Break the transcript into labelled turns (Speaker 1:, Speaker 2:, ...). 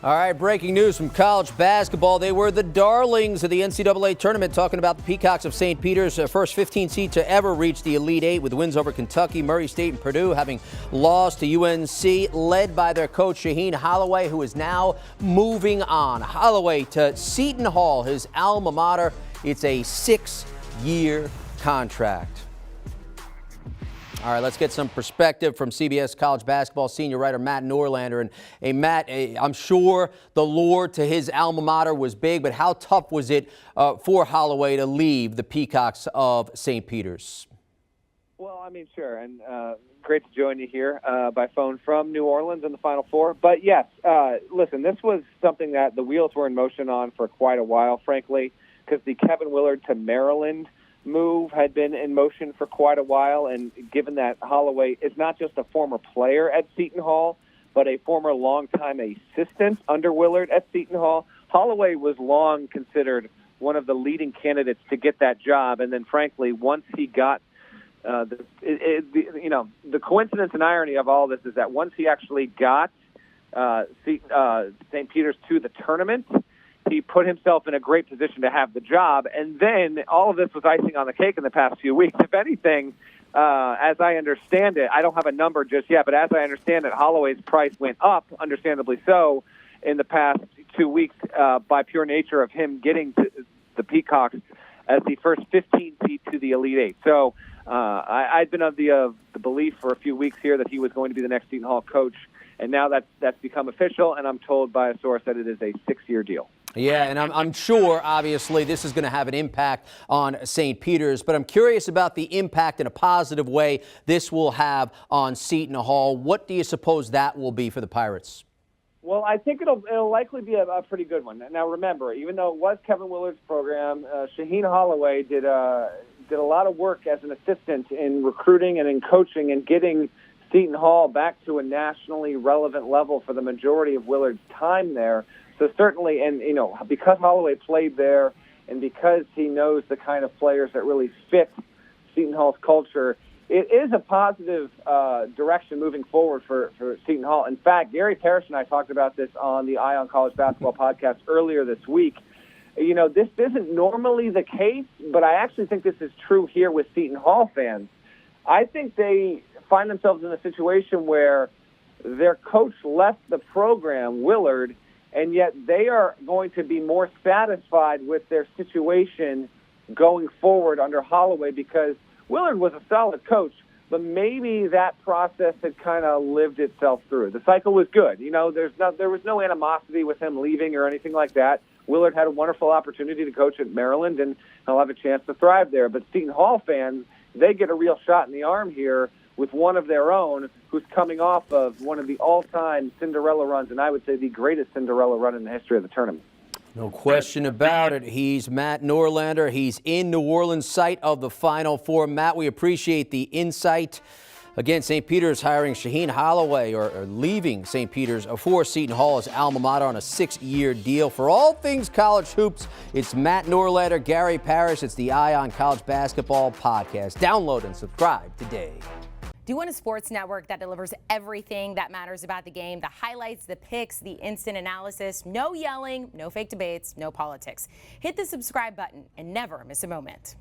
Speaker 1: All right, breaking news from college basketball. They were the darlings of the NCAA tournament, talking about the Peacocks of St. Peter's, first 15 seed to ever reach the Elite Eight with wins over Kentucky, Murray State, and Purdue, having lost to UNC, led by their coach Shaheen Holloway, who is now moving on. Holloway to Seton Hall, his alma mater. It's a 6-year contract. All right, let's get some perspective from CBS College Basketball senior writer Matt Norlander. And hey, Matt, I'm sure the lure to his alma mater was big, but how tough was it for Holloway to leave the Peacocks of St. Peter's?
Speaker 2: Well, I mean, sure, and great to join you here by phone from New Orleans in the Final Four. But yes, listen, this was something that the wheels were in motion on for quite a while, frankly, because the Kevin Willard to Maryland move had been in motion for quite a while, and given that Holloway is not just a former player at Seton Hall, but a former longtime assistant under Willard at Seton Hall, Holloway was long considered one of the leading candidates to get that job. And then, frankly, once he got the coincidence and irony of all this is that once he actually got St. Peter's to the tournament, he put himself in a great position to have the job. And then all of this was icing on the cake in the past few weeks. If anything, as I understand it, I don't have a number just yet, but as I understand it, Holloway's price went up, understandably so, in the past 2 weeks by pure nature of him getting to the Peacocks as the first 15 seed to the Elite Eight. So I'd been of the belief for a few weeks here that he was going to be the next Seton Hall coach, and now that's become official, and I'm told by a source that it is a 6-year deal.
Speaker 1: Yeah, and I'm sure, obviously, this is going to have an impact on St. Peter's, but I'm curious about the impact in a positive way this will have on Seton Hall. What do you suppose that will be for the Pirates?
Speaker 2: Well, I think it'll likely be a pretty good one. Now, remember, even though it was Kevin Willard's program, Shaheen Holloway did a lot of work as an assistant in recruiting and in coaching and getting Seton Hall back to a nationally relevant level for the majority of Willard's time there. So certainly, and because Holloway played there and because he knows the kind of players that really fit Seton Hall's culture, it is a positive direction moving forward for Seton Hall. In fact, Gary Parrish and I talked about this on the Eye on College Basketball podcast earlier this week. This isn't normally the case, but I actually think this is true here with Seton Hall fans. I think they find themselves in a situation where their coach left the program, Willard, and yet they are going to be more satisfied with their situation going forward under Holloway because Willard was a solid coach, but maybe that process had kind of lived itself through. The cycle was good. There was no animosity with him leaving or anything like that. Willard had a wonderful opportunity to coach at Maryland, and he'll have a chance to thrive there. But Seton Hall fans, they get a real shot in the arm here with one of their own who's coming off of one of the all-time Cinderella runs, and I would say the greatest Cinderella run in the history of the tournament.
Speaker 1: No question about it. He's Matt Norlander. He's in New Orleans, site of the Final Four. Matt, we appreciate the insight. Again, St. Peter's hiring Shaheen Holloway or leaving St. Peter's for Seton Hall as alma mater on a 6-year deal. For all things college hoops, it's Matt Norlander, Gary Parrish. It's the Eye on College Basketball podcast. Download and subscribe today.
Speaker 3: Do you want a sports network that delivers everything that matters about the game? The highlights, the picks, the instant analysis, no yelling, no fake debates, no politics. Hit the subscribe button and never miss a moment.